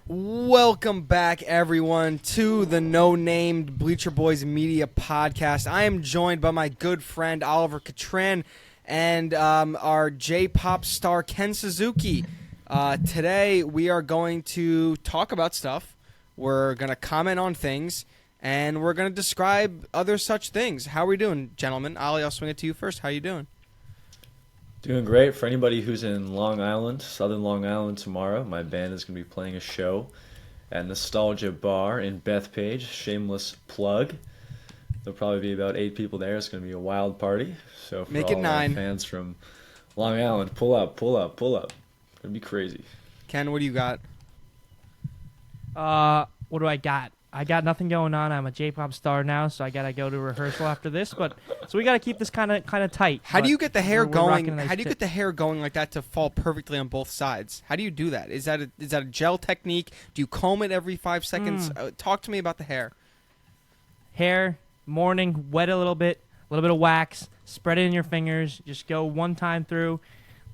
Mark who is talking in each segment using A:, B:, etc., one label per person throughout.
A: Welcome back, everyone, to the no-named Bleacher Boys Media Podcast. I am joined by my good friend Oliver Catran and our J-pop star Ken Suzuki. Today, we are going to talk about stuff. We're going to comment on things, and we're going to describe other such things. How are we doing, gentlemen? Ollie, I'll swing it to you first. How are you doing?
B: Doing great. For anybody who's in Long Island, Southern Long Island tomorrow, my band is going to be playing a show at Nostalgia Bar in Bethpage. Shameless plug. There'll probably be about 8 people there. It's going to be a wild party. So for
A: Make
B: all
A: it 9.
B: our fans from Long Island, pull up, pull up, pull up. It's going to be crazy.
A: Ken, what do you got?
C: What do I got? I got nothing going on. I'm a J-pop star now, so I gotta go to rehearsal after this. But so we gotta keep this kind of tight.
A: How do you get the hair
C: we're
A: going?
C: rocking a nice
A: How do you get the hair going like that to fall perfectly on both sides? How do you do that? Is that a gel technique? Do you comb it every 5 seconds? Talk to me about the hair.
C: hair? Morning, wet a little bit of wax, spread it in your fingers. Just go one time through.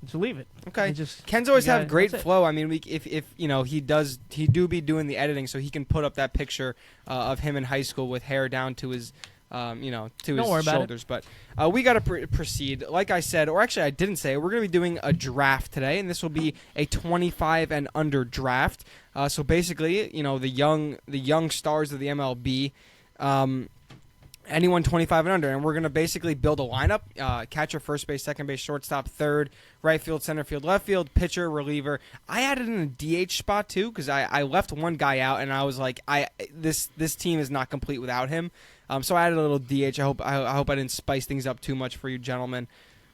C: Just leave it.
A: Okay.
C: Just
A: Ken's always have great
C: that's it.
A: flow. I mean, if you know he do be doing the editing, so he can put up that picture of him in high school with hair down to his to
C: Don't worry
A: his
C: about
A: shoulders. But we got to proceed. Like I said, or actually I didn't say, we're going to be doing a draft today, and this will be a 25 and under draft. So basically, the young stars of the MLB. Anyone 25 and under, and we're going to basically build a lineup, catcher, first base, second base, shortstop, third, right field, center field, left field, pitcher, reliever. I added in a DH spot too because I left one guy out, and I was like, this team is not complete without him. So I added a little DH. I hope I didn't spice things up too much for you gentlemen.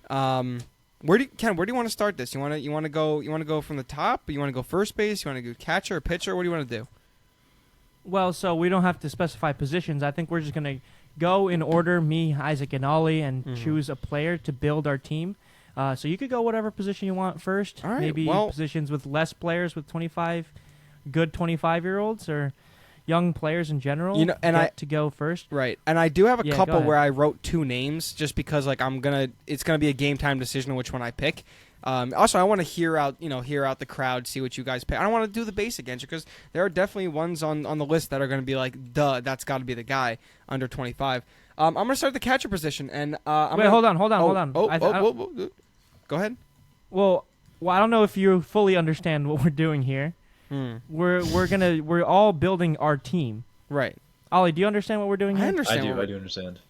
A: Ken, where do you want to start this? You want to go from the top? Or you want to go first base? You want to go catcher or pitcher? What do you want to do?
C: Well, so we don't have to specify positions. I think we're just gonna go in order, me, Isaac, and Ollie, and choose a player to build our team. So you could go whatever position you want first.
A: All right,
C: Maybe positions with less players, with 25-year-olds, or young players in general. To go first.
A: Right, and I do have a
C: Yeah,
A: couple
C: go ahead.
A: where I wrote 2 names just because it's gonna be a game time decision on which one I pick. Also, I want to hear out the crowd, see what you guys pick. I don't want to do the basic answer because there are definitely ones on the list that are going to be like, duh, that's got to be the guy under 25. I'm going to start the catcher position, and
C: Hold on.
A: Go ahead.
C: Well, I don't know if you fully understand what we're doing here. We're all building our team.
A: Right.
C: Ollie, do you understand what we're doing here?
A: I understand.
B: I do understand.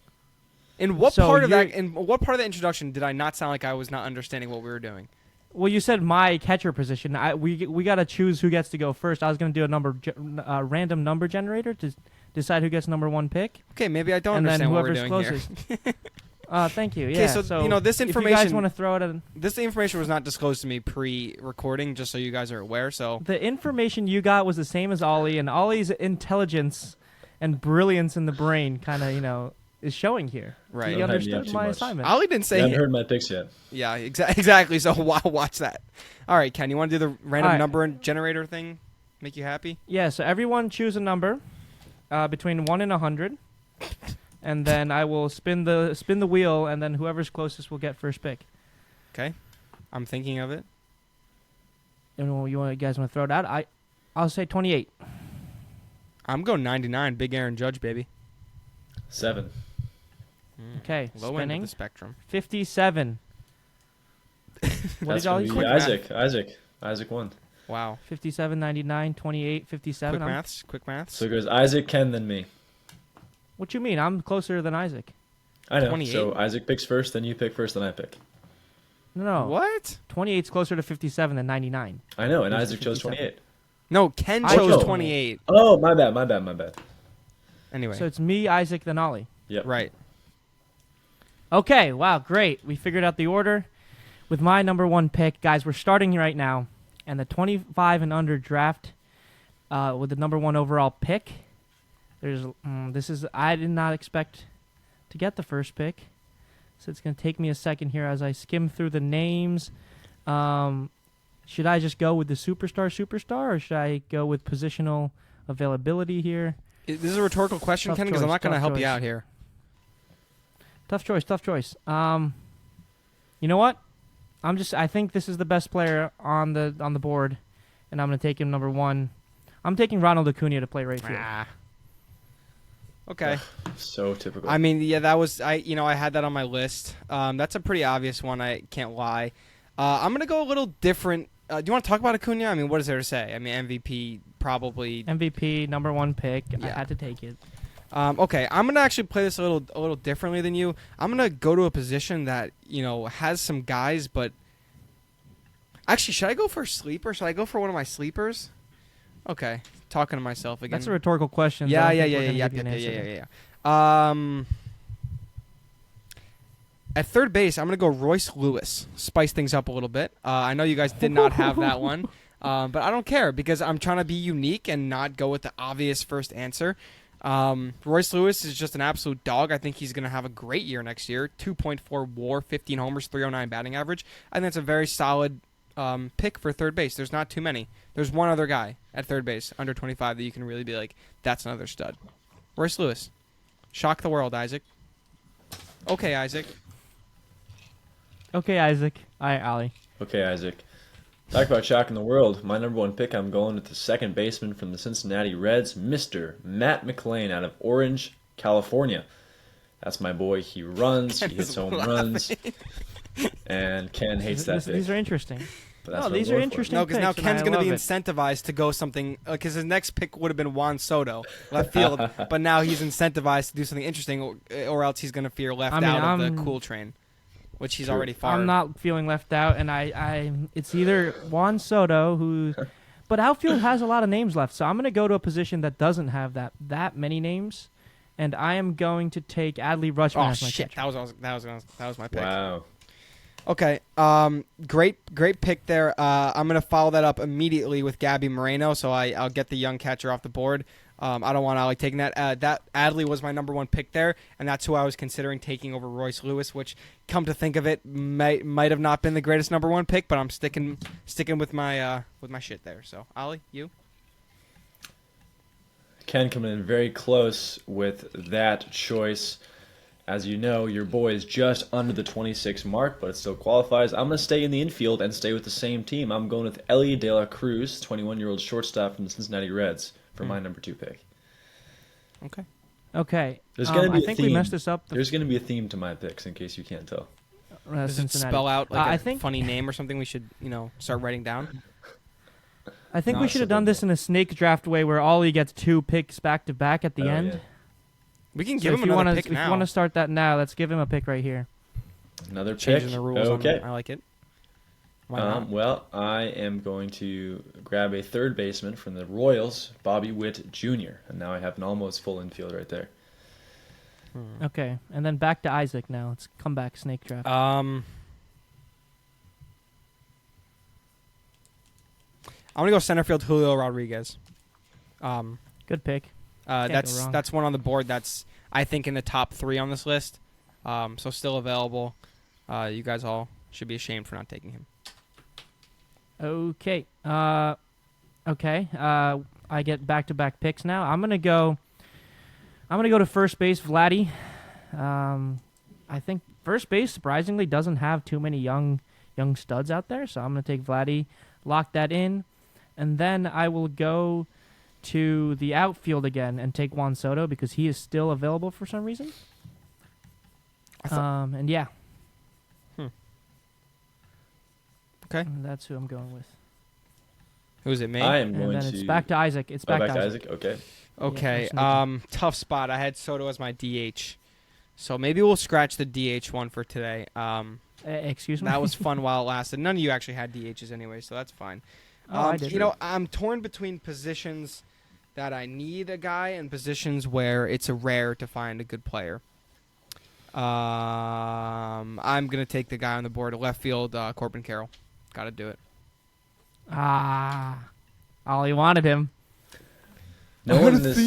A: In what part of the introduction did I not sound like I was not understanding what we were doing?
C: Well, you said my catcher position. We got to choose who gets to go first. I was going to do a random number generator to decide who gets number 1 pick.
A: Okay, maybe I don't
C: and
A: understand
C: then
A: what we're
C: whoever's
A: doing
C: closest.
A: here.
C: Thank you. Yeah.
A: Okay, so this information.
C: If you guys want to throw it in.
A: This information was not disclosed to me pre-recording, just so you guys are aware. So
C: the information you got was the same as Ollie, and Ollie's intelligence and brilliance in the brain kind of is showing here.
A: Right.
C: You understood my assignment.
A: Ollie didn't say.
B: I haven't heard my picks yet.
A: Yeah, exactly. So watch that. All right, Ken, you want to do the random number generator thing? Make you happy?
C: Yeah. So everyone choose a number between 1 and 100, and then I will spin the wheel, and then whoever's closest will get first pick.
A: Okay, I'm thinking of it.
C: And you guys want to throw it out? I'll say 28.
A: I'm going 99. Big Aaron Judge, baby.
B: 7.
C: Okay,
A: Low
C: spinning.
A: end of the spectrum.
C: 57. What
B: That's
C: did Ollie
B: going
C: say?
B: to be Isaac won.
A: Wow.
C: 57, 99, 28, 57.
A: Quick maths.
B: So it goes Isaac, Ken, then me.
C: What you mean? I'm closer than Isaac.
B: I know.
A: 28?
B: So Isaac picks first, then you pick first, then I pick.
C: No.
A: What?
C: 28's closer to 57 than 99.
B: I know, and
C: Yours is
B: Isaac chose
C: 57.
B: 28.
A: No, Ken
C: I
A: chose
C: chose
A: 28.
B: Oh, my bad.
A: Anyway.
C: So it's me, Isaac, then Ollie.
B: Yep.
A: Right.
C: Okay, wow, great. We figured out the order with my number 1 pick. Guys, we're starting right now, and the 25 and under draft with the number 1 overall pick. I did not expect to get the first pick, so it's going to take me a second here as I skim through the names. Should I just go with the superstar, or should I go with positional availability here?
A: This is a rhetorical question,
C: Tough
A: Ken, because I'm
C: choice,
A: not going to
C: tough
A: help you
C: choice.
A: out here.
C: Tough choice. You know what? I think this is the best player on the board, and I'm gonna take him number 1. I'm taking Ronald Acuna to play right field.
A: Ah. Okay.
B: So typical.
A: I mean, yeah, that was I had that on my list. That's a pretty obvious one. I can't lie. I'm gonna go a little different. Do you want to talk about Acuna? I mean, what is there to say? I mean, MVP probably.
C: MVP, number 1 pick. I
A: Yeah.
C: had to take it.
A: Okay, I'm gonna actually play this a little differently than you. I'm gonna go to a position that has some guys, but actually, should I go for a sleeper? Should I go for one of my sleepers? Okay, talking to myself again.
C: That's a rhetorical question.
A: Yeah. At third base, I'm gonna go Royce Lewis. Spice things up a little bit. I know you guys did not have that one, but I don't care because I'm trying to be unique and not go with the obvious first answer. Royce Lewis is just an absolute dog. I think he's going to have a great year next year. 2.4 WAR, 15 homers, 309 batting average. I think that's a very solid pick for third base. There's not too many. There's one other guy at third base under 25 that you can really be like, that's another stud. Royce Lewis. Shock the world, Isaac. Okay, Isaac.
C: Okay, Isaac. All right, Ollie.
B: Okay, Isaac. Talk about shocking the world. My number 1 pick, I'm going with the second baseman from the Cincinnati Reds, Mr. Matt McLain out of Orange, California. That's my boy. He runs, he hits home runs, and Ken hates that pick.
C: These are interesting.
B: But that's
C: No,
B: what
C: these
B: I'm
C: are
B: going for.
C: interesting.
A: No, because now
C: picks, and
A: Ken's
C: I
A: going to be
C: love it.
A: incentivized to go something, because his next pick would have been Juan Soto, left field, but now he's incentivized to do something interesting, or else he's going to fear left out of the cool train, which he's
B: True.
A: already fired.
C: I'm not feeling left out, and it's either Juan Soto, but outfield has a lot of names left, so I'm going to go to a position that doesn't have that many names, and I am going to take Adley Rutschman
A: Oh
C: as my
A: shit!
C: catcher.
A: That was my pick.
B: Wow.
A: Okay. Great pick there. I'm gonna follow that up immediately with Gabby Moreno, so I'll get the young catcher off the board. I don't want Ollie taking that. That Adley was my number 1 pick there, and that's who I was considering taking over Royce Lewis. Which, come to think of it, might have not been the greatest number 1 pick, but I'm sticking with my shit there. So Ollie, you.
B: Ken coming in very close with that choice. As you know, your boy is just under the 26 mark, but it still qualifies. I'm going to stay in the infield and stay with the same team. I'm going with Ellie De La Cruz, 21-year-old shortstop from the Cincinnati Reds, for my number 2 pick.
C: Okay.
B: There's going to be
C: I
B: a
C: think
B: theme.
C: we messed this up.
B: There's going to be a theme to my picks, in case you can't tell.
A: Does it
C: Cincinnati.
A: spell out like
C: I
A: a
C: think
A: funny name or something we should start writing down?
C: I think we
B: Not
C: should have done
B: something
C: this in a snake draft way, where Ollie gets 2 picks back to back at the
B: Oh,
C: end.
B: yeah.
A: We can
C: So
A: give
C: if
A: him
C: you
A: another
C: want
A: pick
C: to, if
A: now.
C: you want to start that now, let's give him a pick right here.
B: Another pick.
A: Changing the rules.
B: Okay.
A: I like it. Why not?
B: Well, I am going to grab a third baseman from the Royals, Bobby Witt Jr. And now I have an almost full infield right there.
C: Okay, and then back to Isaac now. Let's come back snake draft.
A: I'm gonna go center field Julio Rodriguez.
C: Good pick. Can't go wrong.
A: That's one on the board that's I think in the top 3 on this list. So still available. You guys all should be ashamed for not taking him.
C: Okay. Okay. I get back-to-back picks now. I'm gonna go to first base, Vladdy. I think first base surprisingly doesn't have too many young studs out there, so I'm gonna take Vladdy, lock that in, and then I will go to the outfield again and take Juan Soto because he is still available for some reason. And yeah.
A: Okay.
C: And that's who I'm going with.
A: Who's it, me?
B: I am
C: And
B: going
C: then
B: to...
C: it's back to Isaac. It's
B: Oh,
C: back to Isaac.
B: Okay.
A: Okay.
C: Yeah,
A: Tough spot. I had Soto as my DH. So maybe we'll scratch the DH one for today.
C: Excuse me?
A: That was fun while it lasted. None of you actually had DHs anyway, so that's fine.
C: Oh, I did.
A: I'm torn between positions that I need a guy and positions where it's a rare to find a good player. I'm going to take the guy on the board, left field, Corbin Carroll. Got to do it.
C: Ollie wanted him.
B: No one in this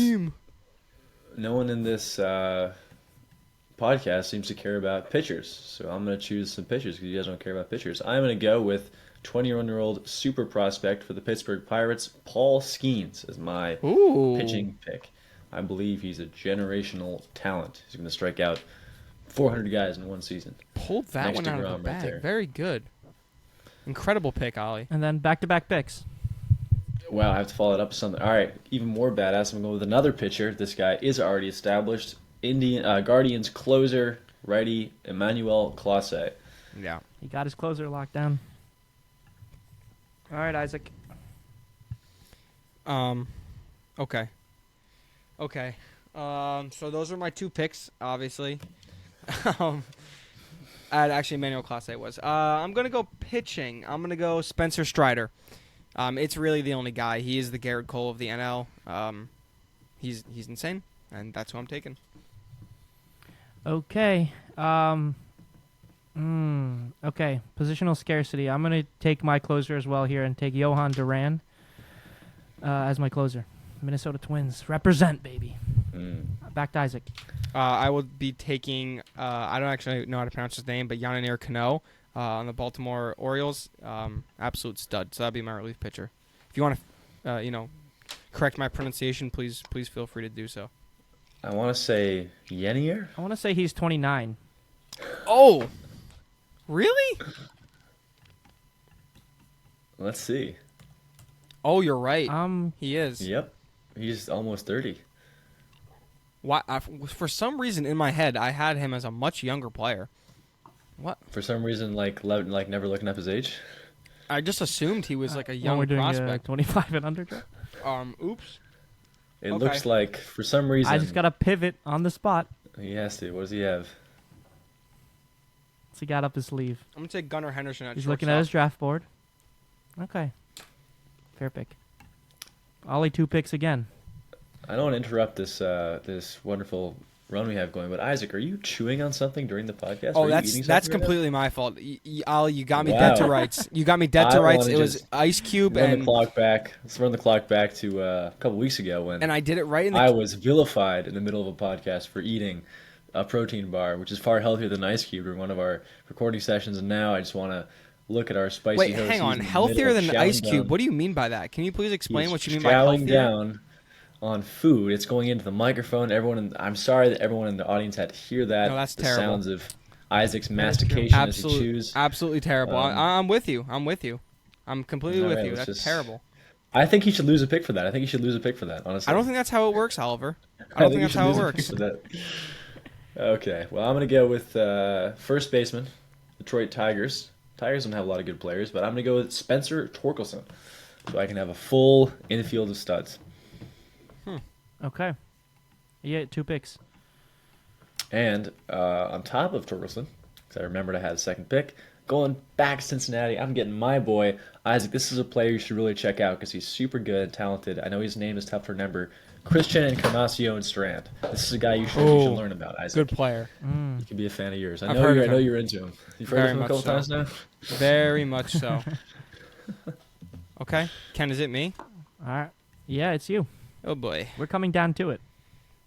B: podcast seems to care about pitchers, so I'm going to choose some pitchers because you guys don't care about pitchers. I'm going to go with 21-year-old super prospect for the Pittsburgh Pirates, Paul Skeens, as my pitching pick. I believe he's a generational talent. He's going to strike out 400 guys in one season.
A: Pulled that
B: Next
A: one
B: to
A: out of
B: Grom
A: the
B: right
A: bag.
B: there.
A: Very good. Incredible pick, Ollie.
C: And then back-to-back picks.
B: Wow, I have to follow it up with something. All right, even more badass. I'm going with another pitcher. This guy is already established. Guardians closer, righty, Emmanuel Clase.
A: Yeah.
C: He got his closer locked down. All right, Isaac.
A: Okay. Okay. So those are my 2 picks, obviously. Actually, Emmanuel Clase was. I'm gonna go pitching. I'm gonna go Spencer Strider. It's really the only guy. He is the Garrett Cole of the NL. He's insane, and that's who I'm taking.
C: Okay. Okay. Positional scarcity. I'm gonna take my closer as well here and take Johan Duran as my closer. Minnesota Twins represent, baby. Back to Isaac.
A: I would be taking. I don't actually know how to pronounce his name, but Yannier Cano on the Baltimore Orioles. Absolute stud. So that'd be my relief pitcher. If you want to, correct my pronunciation, please feel free to do so.
B: I want to say Yenier.
C: I want to say he's 29.
A: Oh, really?
B: Let's see.
A: Oh, you're right. He is.
B: Yep, he's almost 30.
A: Why? For some reason in my head, I had him as a much younger player. What?
B: For some reason, like never looking up his age.
A: I just assumed he was like a
C: When
A: young
C: we're doing
A: prospect.
C: 25 and under. Draft?
A: Oops.
B: It
A: Okay.
B: looks like for some reason
C: I just got to pivot on the spot.
B: he has to. What does he have?
C: So he got up his sleeve.
A: I'm gonna take Gunnar Henderson at
C: He's
A: shortstop.
C: looking at his draft board. Okay. Fair pick. Ollie 2 picks again.
B: I don't want to interrupt this wonderful run we have going, but Isaac, are you chewing on something during the podcast?
A: Oh,
B: Are you
A: that's
B: eating
A: that's
B: something right now?
A: completely my fault. Ollie, you got me
B: Wow.
A: dead to rights. You got me dead to
B: I
A: rights.
B: wanna
A: It was
B: just
A: Ice Cube
B: Run the
A: and
B: clock back. Let's run the clock back to a couple weeks ago when
A: I did it right in the.
B: I was vilified in the middle of a podcast for eating a protein bar, which is far healthier than Ice Cube during one of our recording sessions. And now I just want to look at our spicy.
A: Wait,
B: host
A: hang
B: who's
A: on.
B: in the
A: Healthier
B: middle of
A: than Ice
B: chowing
A: Cube?
B: down.
A: What do you mean by that? Can you please explain
B: He's
A: what you mean by
B: chowing
A: healthier?
B: down on food. It's going into the microphone. I'm sorry that everyone in the audience had to hear that.
A: No, that's
B: the
A: terrible.
B: sounds of Isaac's mastication as he chews.
A: Absolutely terrible. I'm with you. I'm with you. I'm completely
B: All
A: with
B: right,
A: you.
B: let's
A: That's
B: just-
A: terrible.
B: I think he should lose a pick for that. Honestly.
A: I don't think that's how it works, Oliver. I
B: I
A: don't
B: think
A: think
B: you
A: that's
B: should
A: how it
B: lose a
A: works.
B: pick for that. Okay, well, I'm going to go with first baseman, Detroit Tigers. Tigers don't have a lot of good players, but I'm going to go with Spencer Torkelson so I can have a full infield of studs.
C: Okay. Yeah, 2 picks.
B: And on top of Torkelson, because I remembered I had a second pick, going back to Cincinnati, I'm getting my boy, Isaac. This is a player you should really check out because he's super good and talented. I know his name is tough to remember. Christian Encarnacion Strand. This is a guy you should learn about, Isaac.
A: Good player.
B: He could be a fan of yours. I
A: I've
B: know
A: heard
B: you're.
A: of
B: I know
A: him.
B: you're into him. You've heard
A: Very
B: of him a
A: much
B: couple
A: so.
B: times now.
A: Very much so. Okay. Ken, is it me?
C: All right. Yeah, it's you.
A: Oh, boy.
C: We're coming down to it.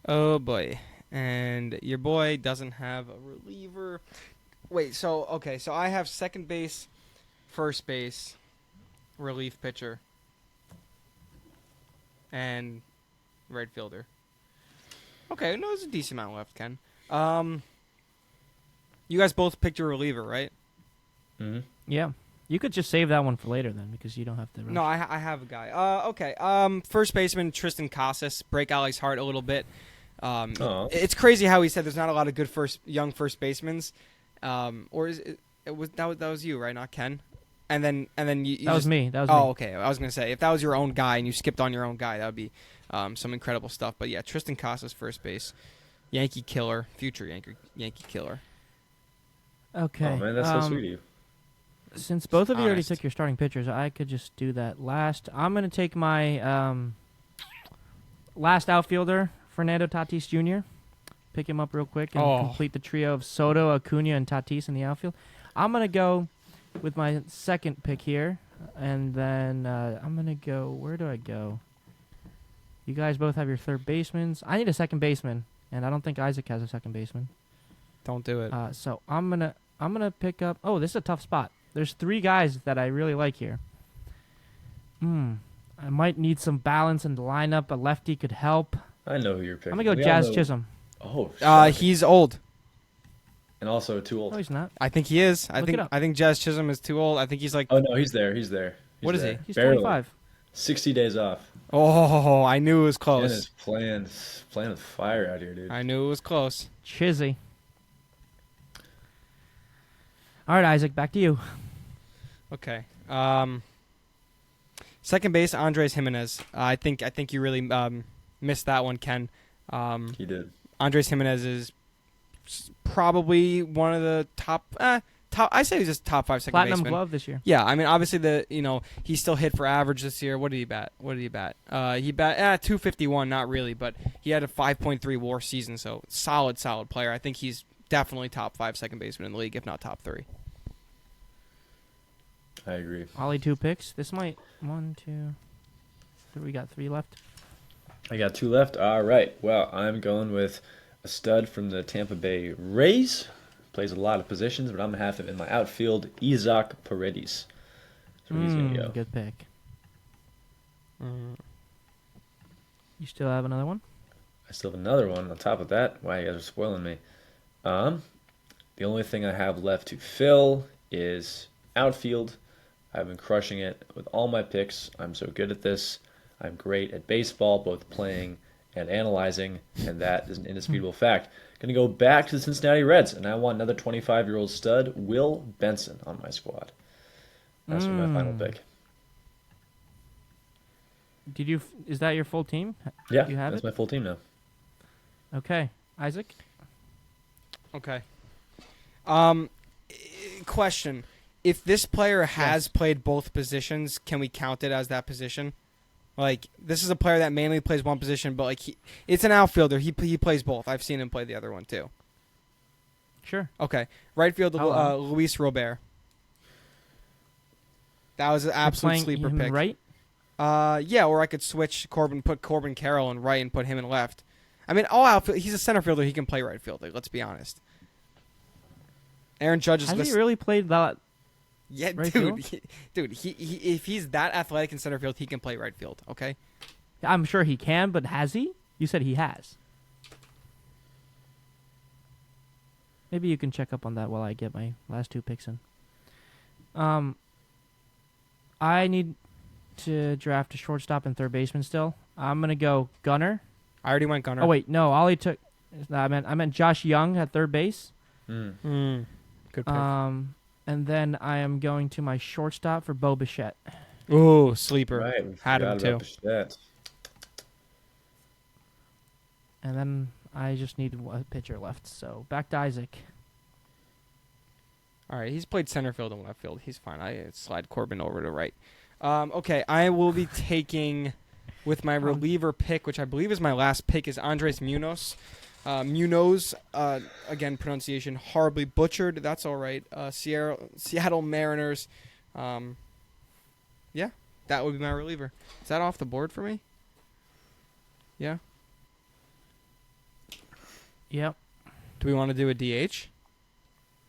A: Oh, boy. And your boy doesn't have a reliever. Wait, so I have second base, first base, relief pitcher, and right fielder. Okay, no, there's a decent amount left, Ken. You guys both picked your reliever, right?
B: Mm-hmm.
C: Yeah. You could just save that one for later then because you don't have to.
A: No, I have a guy. Okay. First baseman Tristan Casas. Break Ali's heart a little bit.
B: Aw.
A: It's crazy how he said there's not a lot of good young first basemen. Or is it was that was you, right? Not Ken. And then you
C: That was
A: just-
C: me. That was
A: Oh,
C: me.
A: okay. I was gonna say if that was your own guy and you skipped on your own guy, that would be some incredible stuff. But yeah, Tristan Casas, first base, Yankee killer, future Yankee killer.
C: Okay.
B: Oh man, that's so sweet of you.
C: Since both of you already
A: Honest.
C: took your starting pitchers, I could just do that last. I'm going to take my last outfielder, Fernando Tatis Jr., pick him up real quick and complete the trio of Soto, Acuna, and Tatis in the outfield. I'm going to go with my second pick here, and then I'm going to go. Where do I go? You guys both have your third basemen. I need a second baseman, and I don't think Isaac has a second baseman.
A: Don't do it.
C: So I'm gonna pick up. Oh, this is a tough spot. There's 3 guys that I really like here. I might need some balance in the lineup. A lefty could help.
B: I know who you're picking.
C: I'm gonna go
B: We all
C: Jazz
B: know-
C: Chisholm.
B: Oh, shocking.
A: He's old.
B: and also too
C: No,
B: old.
C: he's not.
A: I think he is.
C: Look it up.
A: I think Jazz Chisholm is too old. I think he's like.
B: Oh no, he's there. He's there.
A: What is
B: there.
A: he?
C: He's
B: Barely.
C: 25.
B: 60 days off.
A: Oh, I knew it was
B: Jen
A: close.
B: is playing with fire out here, dude.
A: I knew it was close.
C: Chizzy. All right, Isaac, back to you.
A: Okay. Second base, Andres Jimenez. I think you really missed that one, Ken.
B: He did.
A: Andres Jimenez is probably one of the top. I say he's just top 5 second
C: Platinum
A: baseman.
C: glove this year.
A: Yeah, I mean, obviously he still hit for average this year. What did he bat? He bat 251, not really, but he had a 5.3 WAR season, so solid player. I think he's definitely top 5 second baseman in the league, if not top 3.
B: I agree.
C: Ollie, 2 picks. This might 1, 2, 3. We got 3 left.
B: I got 2 left. All right. Well, I'm going with a stud from the Tampa Bay Rays. Plays a lot of positions, but I'm going to have him in my outfield, Isaac Paredes. That's where he's going to go.
C: Good pick. You still have another one?
B: I still have another one on top of that. Wow, you guys are spoiling me. The only thing I have left to fill is outfield. I've been crushing it with all my picks. I'm so good at this. I'm great at baseball, both playing and analyzing, and that is an indisputable fact. Going to go back to the Cincinnati Reds, and I want another 25-year-old stud, Will Benson, on my squad. That's my final pick.
C: Is that your full team?
B: Yeah,
C: you have
B: that's
C: it?
B: my full team now.
C: Okay. Isaac?
A: Okay. Question. If this player has played both positions, can we count it as that position? Like, this is a player that mainly plays one position, but like it's an outfielder. He plays both. I've seen him play the other one too.
C: Sure.
A: Okay. Right field, Luis Robert. That was an absolute sleeper
C: him
A: pick.
C: Right?
A: Yeah, or I could put Corbin Carroll in right and put him in left. I mean, all outfield. He's a center fielder. He can play right field. Like, let's be honest. Aaron Judge is.
C: Has he really played that?
A: Yeah,
C: right
A: dude.
C: field?
A: He if he's that athletic in center field, he can play right field. Okay.
C: I'm sure he can, but has he? You said he has. Maybe you can check up on that while I get my last 2 picks in. I need to draft a shortstop and third baseman still. I'm gonna go Gunner.
A: I already went Gunner.
C: Oh wait, no, Ollie took. I meant Josh Young at third base.
A: Good pick.
C: And then I am going to my shortstop for Bo Bichette.
A: Ooh, sleeper.
B: Right, we
A: Had him
B: forgot
A: too.
B: about Bichette.
C: And then I just need a pitcher left. So back to Isaac.
A: All right, he's played center field and left field. He's fine. I slide Corbin over to right. Okay, I will be taking with my reliever pick, which I believe is my last pick, is Andres Munoz. Munoz, again, pronunciation horribly butchered. That's all right. Seattle Mariners. Yeah, that would be my reliever. Is that off the board for me? Yeah.
C: Yep.
A: Do we want to do a DH?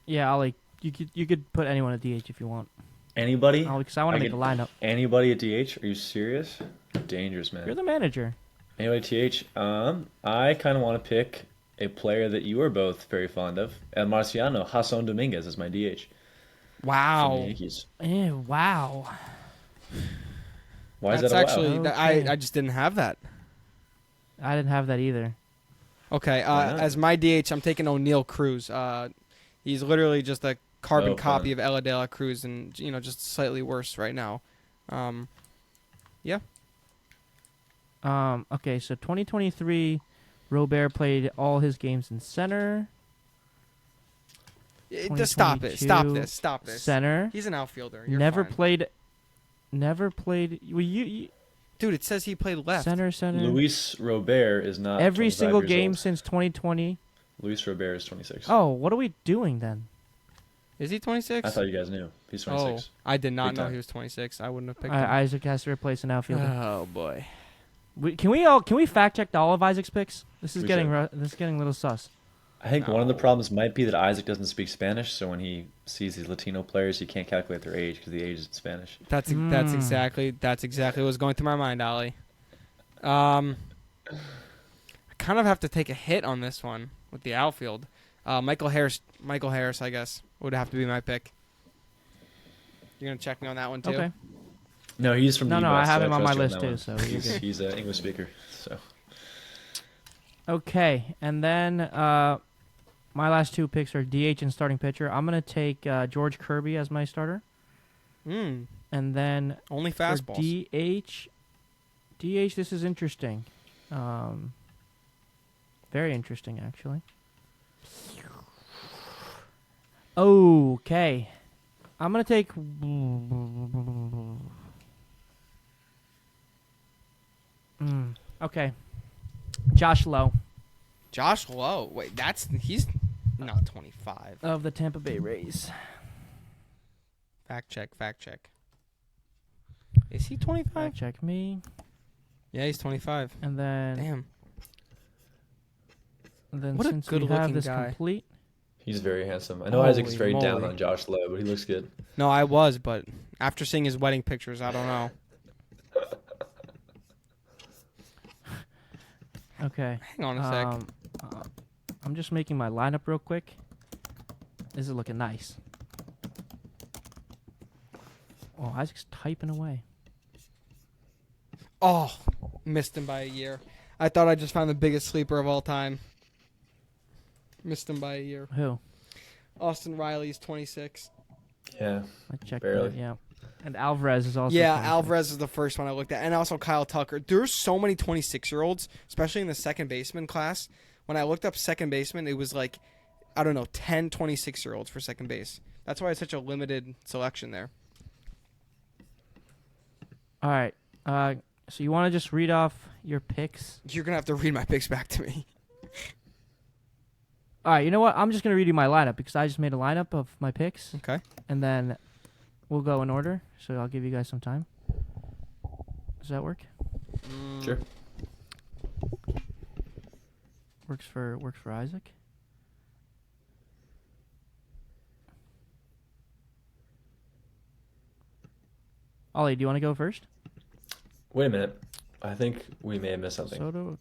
C: Yeah, Ollie, you could put anyone at DH if you want.
B: Anybody?
C: Ollie, because I want to make a lineup.
B: Anybody at DH? Are you serious? Dangerous, man.
C: You're the manager.
B: Anyway, TH, I kind of want to pick a player that you are both very fond of. El Marciano, Hassan Dominguez is my DH.
A: Wow.
B: From the Yankees.
C: Wow.
B: Why is
A: That's
B: that a
A: actually,
B: wow?
A: I just didn't have that.
C: I didn't have that either.
A: Okay,
B: Why not?
A: as my DH, I'm taking O'Neal Cruz. He's literally just a carbon copy of Ella De La Cruz, and just slightly worse right now. Yeah.
C: Okay, so 2023, Robert played all his games in center.
A: Just stop this.
C: 2022 Center.
A: He's an outfielder. You're
C: Never
A: fine.
C: played. Well, you
A: Dude, it says he played left.
C: center.
B: Luis Robert is not
C: Every
B: 25
C: single
B: years
C: game
B: old.
C: since 2020.
B: Luis Robert is 26.
C: Oh, what are we doing then?
A: Is he 26?
B: I thought you guys knew. He's 26.
A: Oh, I did not
B: Big
A: know
B: time.
A: he was 26. I wouldn't have picked him.
C: Isaac has to replace an outfielder.
A: Oh boy.
C: Can we fact check all of Isaac's picks? This is
B: We
C: getting
B: should.
C: this is getting a little sus.
B: I think one of the
A: No.
B: problems might be that Isaac doesn't speak Spanish, so when he sees these Latino players, he can't calculate their age because the age is in Spanish.
A: That's exactly what was going through my mind, Ollie. I kind of have to take a hit on this one with the outfield. Michael Harris, I guess, would have to be my pick. You're gonna check me on that one too.
C: Okay.
B: No, he's from the
C: No,
B: U.S.
C: I have
B: so
C: him on my
B: trust you
C: list
B: that
C: too,
B: one.
C: so you're good.
B: He's an English speaker. So
C: Okay, and then my last two picks are DH and starting pitcher. I'm gonna take George Kirby as my starter,
A: Mm,
C: and then
A: only
C: for
A: fastballs.
C: DH. This is interesting. Very interesting, actually. Okay, I'm gonna take. Okay, Josh Lowe
A: Josh Lowe. Wait, he's not 25.
C: of the Tampa Bay Rays.
A: Fact check. Is he 25?
C: Fact check me,
A: Yeah, he's 25.
C: and then
A: Damn. What a
C: since we have
A: good-looking
C: this
A: guy.
C: complete.
B: he's very handsome. I know Isaac's
A: Holy
B: very down
A: moly.
B: on Josh Lowe, but he looks good.
A: No, I was, but after seeing his wedding pictures, I don't know.
C: Okay.
A: Hang on a sec.
C: I'm just making my lineup real quick. This is looking nice. Oh, Isaac's typing away.
A: Oh, missed him by a year. I thought I just found the biggest sleeper of all time. Missed him by a year.
C: Who?
A: Austin Riley's 26.
B: Yeah,
C: I checked
B: Barely.
C: that, yeah. And Alvarez is also.
A: Yeah,
C: 26.
A: Alvarez is the first one I looked at. And also Kyle Tucker. There's so many 26-year-olds, especially in the second baseman class. When I looked up second baseman, it was like, I don't know, 10 26-year-olds for second base. That's why it's such a limited selection there.
C: All right. So you want to just read off your picks?
A: You're going to have to read my picks back to me.
C: All right. You know what? I'm just gonna read you my lineup because I just made a lineup of my picks,
A: Okay.
C: and then we'll go in order. So I'll give you guys some time. Does that work?
B: sure.
C: Works for Isaac. Ollie, do you want to go first?
B: Wait a minute. I think we may have missed something.
C: Soto.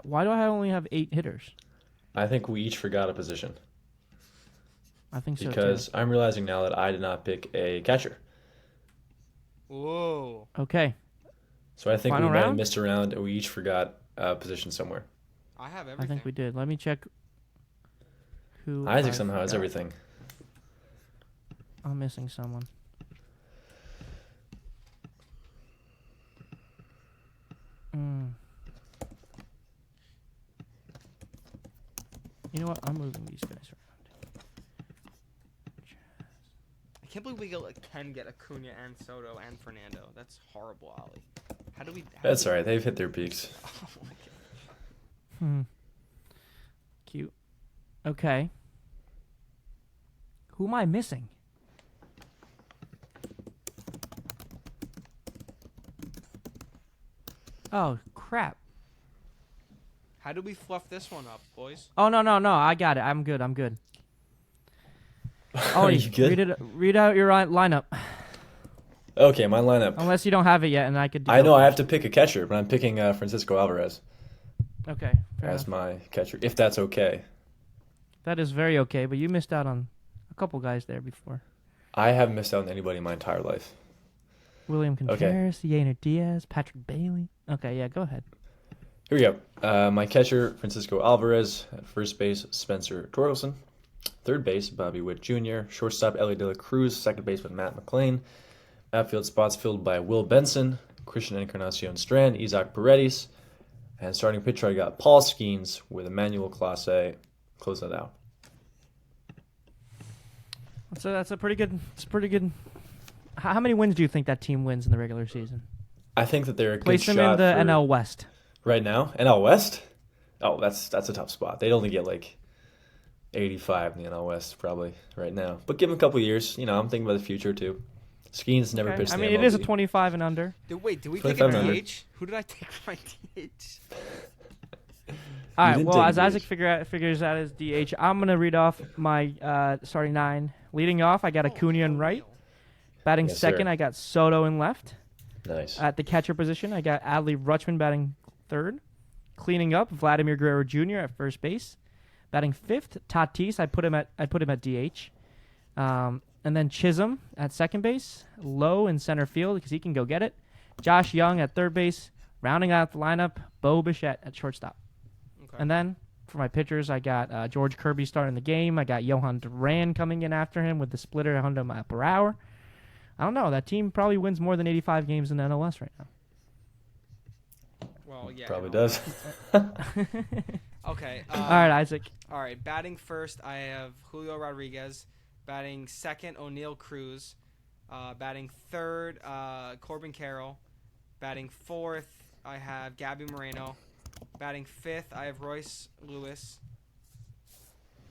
C: Why do I only have 8 hitters?
B: I think we each forgot a position
C: I think so
B: because I'm realizing now that I did not pick a catcher.
A: Whoa.
C: too. Okay.
B: So I think
C: Final
B: we might have
C: round?
B: missed a round and we each forgot a position somewhere.
A: I have
C: I
A: everything.
C: think we did. Let me check who
B: Isaac
C: I
B: somehow has
C: forgot.
B: everything.
C: I'm missing someone. You know what? I'm moving these guys around.
A: I can't believe we can get Acuna and Soto and Fernando. That's horrible, Ollie. How do we...
B: That's all right. They've hit their peaks.
A: Oh, my God.
C: Cute. Okay. Who am I missing? Oh, crap.
A: How do we fluff this one up, boys?
C: Oh, no. I got it. I'm good. Oh,
B: you good?
C: Read out your lineup.
B: Okay, my lineup.
C: Unless you don't have it yet, and I could.
B: I know I have to pick a catcher, but I'm picking Francisco Alvarez
C: Okay. Fair
B: as
C: enough.
B: my catcher, if that's okay.
C: That is very okay, but you missed out on a couple guys there before.
B: I haven't missed out on anybody in my entire life.
C: William Contreras, Yainer Diaz, Patrick Bailey. Okay, yeah, go ahead.
B: Here we go. My catcher, Francisco Alvarez. At first base, Spencer Torkelson. Third base, Bobby Witt Jr. Shortstop, Ellie De La Cruz. Second baseman, Matt McLean. Outfield spots filled by Will Benson, Christian Encarnacion Strand, Isaac Paredes. And starting pitcher, I got Paul Skeens with Emmanuel Clase. Closing it out.
C: That's a pretty good. It's pretty good. How many wins do you think that team wins in the regular season?
B: I think that they're a
C: Place
B: good
C: them
B: shot
C: in the
B: for
C: NL West.
B: right now. NL West? Oh, that's a tough spot. They'd only get like 85 in the NL West probably right now. But give them a couple years. You know, I'm thinking about the future too. Skeens never
C: Okay.
B: pitched
C: I
B: in
C: mean,
B: the
C: it is a
B: MLB.
C: 25 and under.
A: Wait, did we take a
B: 25 under.
A: DH? Who did I take for my DH?
C: All right.
B: didn't
C: Well,
B: take
C: as
B: DH.
C: Isaac figures out his DH, I'm gonna read off my starting 9. Leading off, I got Acuna in right. Batting
B: Yes,
C: second,
B: sir.
C: I got Soto in left.
B: Nice.
C: At the catcher position, I got Adley Rutschman batting third. Cleaning up, Vladimir Guerrero Jr. at first base. Batting fifth, Tatis. I put him at DH. And then Chisholm at second base, Lowe in center field because he can go get it. Josh Young at third base, rounding out the lineup, Bo Bichette at shortstop.
A: Okay.
C: And then for my pitchers, I got George Kirby starting the game. I got Johan Duran coming in after him with the splitter 100 mile per hour. I don't know. That team probably wins more than 85 games in the NLS right now.
A: Well, yeah.
B: Probably does.
A: Okay.
C: All right, Isaac.
A: All right. Batting first, I have Julio Rodriguez. Batting second, O'Neal Cruz. Batting third, Corbin Carroll. Batting fourth, I have Gabby Moreno. Batting fifth, I have Royce Lewis.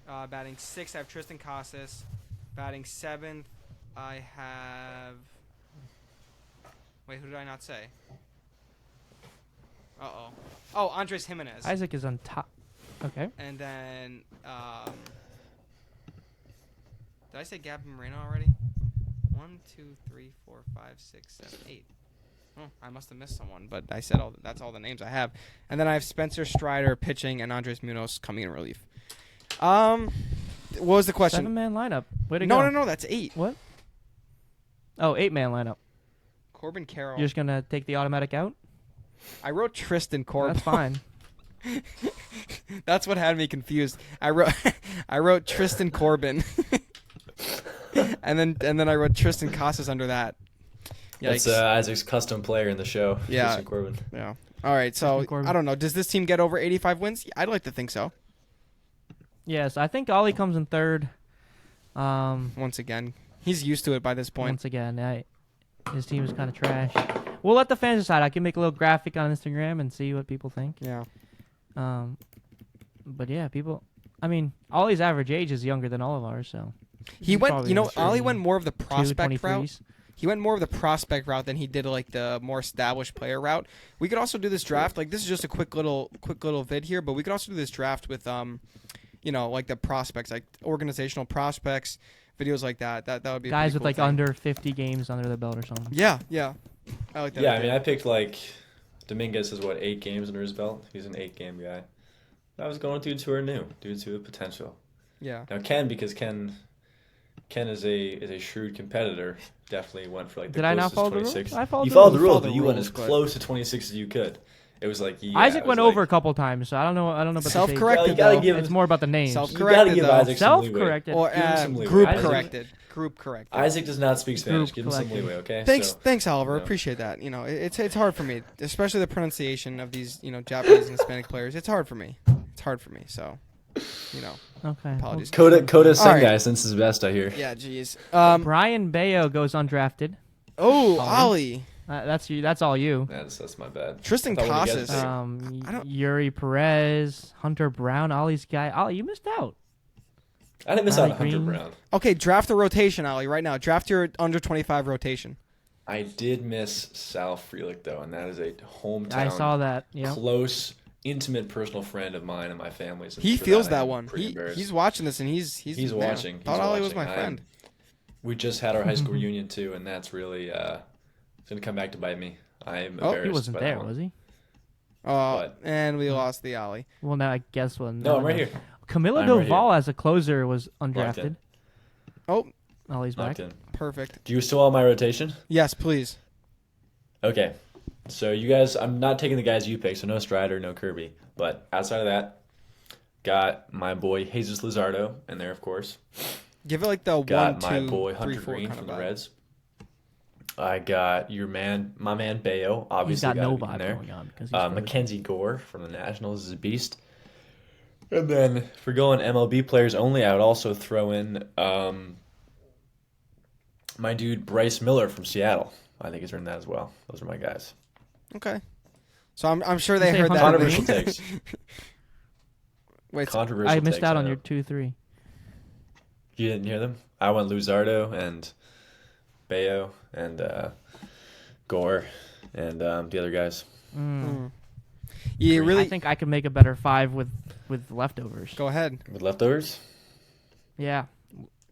A: Batting sixth, I have Tristan Casas. Batting seventh, I have... Wait, who did I not say? Uh-oh. Oh, Andres Jimenez.
C: Isaac is on top. Okay.
A: And then, did I say Gabby Moreno already? 1, 2, 3, 4, 5, 6, 7, 8. Oh, I must have missed someone, but I said that's all the names I have. And then I have Spencer Strider pitching and Andres Munoz coming in relief. What was the question?
C: 7-man lineup. Way to go.
A: No, that's 8.
C: What? Oh, 8-man lineup.
A: Corbin Carroll.
C: You're just going to take the automatic out?
A: I wrote Tristan Corbin.
C: That's fine.
A: That's what had me confused. I wrote Tristan Corbin. and then I wrote Tristan Casas under that.
B: That's Isaac's custom player in the show.
A: Yeah.
B: Tristan Corbin.
A: Yeah. All right. So I don't know. Does this team get over 85 wins? I'd like to think so.
C: Yes, I think Ollie comes in third.
A: Once again, he's used to it by this point.
C: Once again, his team is kind of trash. We'll let the fans decide. I can make a little graphic on Instagram and see what people think.
A: Yeah.
C: But yeah, people. I mean, Ollie's average age is younger than all of ours, so
A: He went. You know, Ollie went more of the
C: 2,
A: prospect route.
C: 23s.
A: He went more of the prospect route than he did like the more established player route. We could also do this draft. Like this is just a quick little vid here, but we could also do this draft with like the prospects, like organizational prospects, videos like that. That would be a
C: Guys
A: pretty
C: with
A: cool
C: like
A: thing.
C: under 50 games under the belt or something.
A: Yeah. I like that.
B: Yeah, I
A: idea.
B: mean, I picked like Dominguez has 8 games under his belt. He's an 8-game guy. I was going dudes who are new, dudes who have potential.
A: Yeah.
B: Now because Ken is a shrewd competitor. Definitely went for like the
C: Did I not
B: closest
C: follow the
B: 26.
C: rules? I followed
B: You
C: the
B: followed
C: rules.
B: the rules,
A: Followed
B: but
A: the
B: you went
A: rules,
B: as
A: but-
B: close to 26 as you could. It was like
C: Isaac
B: it
C: went
B: was
C: over
B: like-
C: a couple times, so I don't know about the
A: Self-corrected,
C: shades.
B: Well, you gotta
A: though.
B: give
C: It's more about the names.
A: Self-
B: You gotta
A: Corrected,
B: give
A: though.
B: Isaac some leeway.
C: Self-corrected.
A: Or
B: Give him some leeway.
A: group
B: Isaac-
A: corrected. Group corrected.
B: Isaac does not speak Spanish. Give him some
C: collective.
B: leeway, okay?
A: Thanks, Oliver.
B: you know.
A: Appreciate that. You know, it's hard for me, especially the pronunciation of these, Japanese and Hispanic players. It's hard for me. So,
C: Okay.
A: apologies.
B: Coda
A: All
B: Sengai
A: right.
B: since his best, I hear.
A: Yeah, jeez.
C: Brian Bayo goes undrafted.
A: Ollie.
C: That's you. That's all you.
B: That's my bad.
A: Tristan
B: I thought we
A: Casas.
B: guessed
A: I don't-
C: Yuri Perez, Hunter Brown, Ollie's guy. Ollie, you missed out.
B: I didn't miss
C: Riley
B: out on Hunter
C: Green.
B: Brown.
A: Okay, draft the rotation, Ollie, right now. Draft your under 25 rotation.
B: I did miss Sal Frelick though, and that is a hometown,
C: I saw that. Yeah.
B: close, intimate, personal friend of mine and my family's. and
A: He
B: for
A: feels
B: I
A: that
B: am
A: one.
B: pretty embarrassed.
A: He's watching this, and he's
B: He's
A: man,
B: watching.
A: Thought
B: He's
A: Ollie was
B: watching.
A: my friend.
B: We just had our high school reunion too, and that's really it's gonna come back to bite me. I am embarrassed.
C: He wasn't
B: by
C: there,
B: that one.
C: was he?
B: But-
A: And we lost the Ollie.
C: Well, now I guess we'll.
B: No, I'm right here.
C: Camilo
B: I'm right
C: Doval as a closer was
B: Locked
C: undrafted.
B: in.
A: Oh,
C: Ollie's back.
B: Locked in.
A: perfect.
B: Do you still want my rotation?
A: Yes, please.
B: Okay. So you guys, I'm not taking the guys you picked, so no Strider, no Kirby. But outside of that, got my boy Jesus Luzardo in there, of course.
A: Give it like the
B: Got
A: 1,
B: my
A: 2,
B: boy
A: 3,
B: Hunter
A: 4
B: Green
A: kind
B: from
A: of
B: the
A: vibe.
B: Reds. I got my man Bayo,
C: He's
B: obviously
C: got no
B: gotta be in
C: vibe
B: there.
C: going on because he's frozen.
B: Mackenzie Gore from the Nationals is a beast. And then if we're going MLB players only, I would also throw in my dude Bryce Miller from Seattle. I think he's earned that as well. Those are my guys.
A: Okay. So I'm sure they
C: say
A: heard that.
B: Controversial takes.
A: Wait,
B: Controversial
C: I missed
B: takes,
C: out on
B: know.
C: your 2-3.
B: You didn't hear them? I went Luzardo and Bayo and Gore and the other guys.
A: you really
C: I think I could make a better 5 with leftovers.
A: go ahead.
B: With leftovers?
C: Yeah.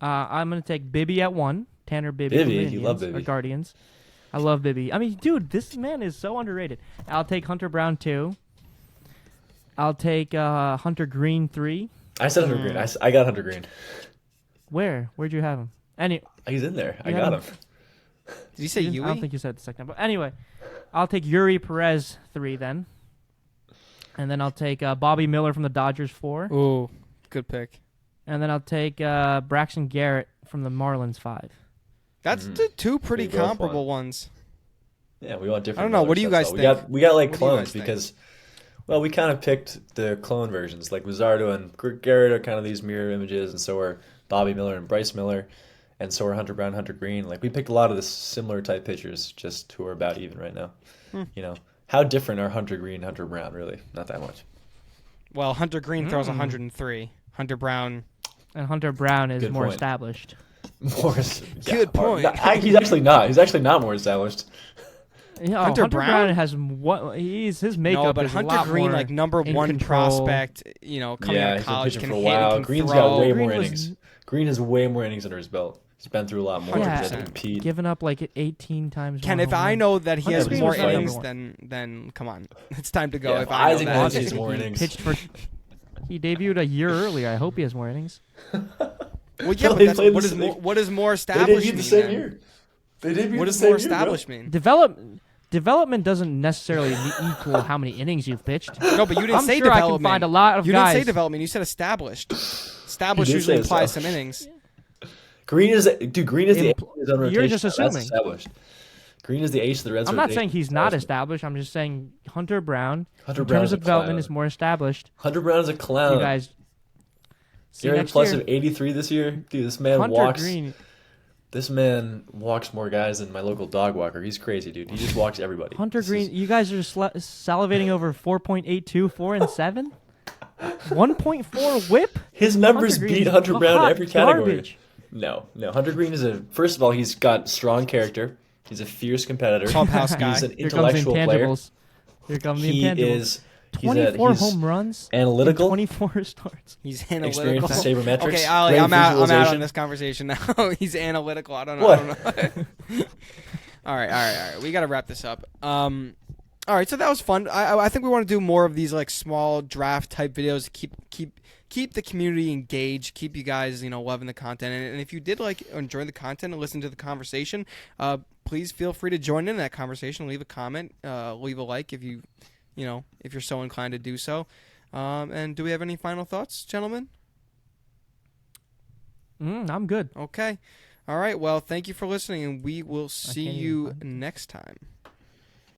C: I'm going to take Bibby at 1. Tanner Bibby. from
B: Bibby?
C: the
B: You love
C: Indians, or
B: Bibby.
C: Guardians. I love Bibby. I mean, dude, this man is so underrated. I'll take Hunter Brown 2. I'll take Hunter Green 3.
B: I said Hunter Green. I got Hunter Green.
C: Where'd you have him?
B: He's in there. I
C: You
B: got
C: had
B: him.
A: Did you say
C: I don't
A: Yui?
C: think you said the second. But anyway, I'll take Yuri Perez 3 then. And then I'll take Bobby Miller from the Dodgers 4.
A: Ooh, good pick.
C: And then I'll take Braxton Garrett from the Marlins 5.
A: That's the two pretty
B: They both
A: comparable ones.
B: Yeah, we want different.
A: I don't know. What do you
B: Millers,
A: guys
B: that's all.
A: think?
B: We got like
A: What do you
B: clones
A: guys think?
B: because, well, we kind of picked the clone versions. Like Luzardo and Garrett are kind of these mirror images, and so are Bobby Miller and Bryce Miller, and so are Hunter Brown, Hunter Green. Like we picked a lot of the similar type pitchers, just who are about even right now. You know, how different are Hunter Green, Hunter Brown? Really, not that much.
A: Well, Hunter Green throws 103. Hunter Brown.
C: And Hunter Brown is
B: Good
C: more
B: point.
C: established.
B: Morris.
A: Good point.
B: He's actually not. He's actually not more established.
C: Yeah,
A: Hunter
C: Hunter
A: Brown?
C: Brown has what? His makeup
A: No, but
C: is a
A: Hunter
C: lot
A: Green,
C: more
A: like number
C: in
A: one
C: control.
A: prospect, coming
B: Yeah,
A: out of
B: he's been
A: college,
B: pitching
A: can
B: for a
A: hit,
B: while.
A: can
B: Green's
A: throw.
B: got way
C: Green
B: more
C: was-
B: innings. Green has way more innings under his belt. He's been through a lot more.
C: Yeah.
B: He's had to compete.
C: Given up like 18 times.
A: Ken,
C: more
A: if
C: home
A: I
C: runs.
A: know that he
C: Hunter
A: has
C: Green
A: more
C: was number
A: innings,
C: one.
A: then come on, it's time to go.
B: Yeah,
A: if
B: if
A: I know
B: Isaac
A: that.
B: wins, he has
C: Obviously,
B: more
C: he
B: innings.
C: pitched for. He debuted a year earlier. I hope he has more innings.
A: Well,
B: No,
A: yeah,
B: they
A: but
B: played
A: what
B: the
A: is
B: same-
A: more, what is more
B: They
A: established
B: debuted
A: mean?
B: the same
A: then?
B: year. They debuted
A: What
B: the
A: does
B: same
A: more
B: year, bro.
A: established mean?
C: Development doesn't necessarily equal how many innings you've pitched.
A: No, but you didn't
C: I'm
A: say
C: sure
A: development.
C: I can find a lot of
A: you
C: guys.
A: didn't say development. You said established. Established
B: You did
A: usually
B: say
A: implies some
B: established.
A: innings.
B: Green is Green is the ace
C: Impl-
B: of his own
C: You're
B: rotation.
C: just
B: That's
C: assuming.
B: established. Green is the ace of the Reds.
C: I'm not
B: rotation.
C: saying he's not established. I'm just saying Hunter Brown,
B: Hunter
C: in
B: Brown
C: terms
B: is a
C: of development,
B: clown.
C: is more established.
B: Hunter Brown is a clown.
C: You guys see
B: You're a
C: next
B: plus
C: year.
B: of 83 this year, dude. This man
C: Hunter
B: walks.
C: Green.
B: This man walks more guys than my local dog walker. He's crazy, dude. He just walks everybody.
C: Hunter
B: This
C: Green.
B: is-
C: You guys are salivating over 4.82, 4 and 7. 1.4 WHIP.
B: His numbers
C: Hunter Green
B: beat
C: is
B: Hunter Brown in
C: hot
B: every category.
C: garbage.
B: No. Hunter Green is first of all, he's got strong character. He's a fierce competitor.
A: Clubhouse guy.
B: He's an
C: Here comes the
B: intellectual player.
C: intangibles. Here come the
B: He
C: intangibles.
B: is. He's
C: 24
B: he's
C: home runs. in
B: analytical.
C: 24 starts.
A: He's
B: Experience
A: analytical.
B: with sabermetrics.
A: Okay, Ali,
B: great
A: I'm out on
B: visualization.
A: this conversation now. He's analytical. I don't know.
B: What?
A: I don't know. all right. We got to wrap this up. All right, so that was fun. I think we want to do more of these like small draft type videos to keep the community engaged, keep you guys loving the content. And if you did enjoy the content and listen to the conversation, please feel free to join in that conversation. Leave a comment, leave a like if if you're so inclined to do so. And do we have any final thoughts, gentlemen?
C: I'm good.
A: Okay. All right. Well, thank you for listening, and we will see
C: can't even
A: you
C: find it.
A: next time.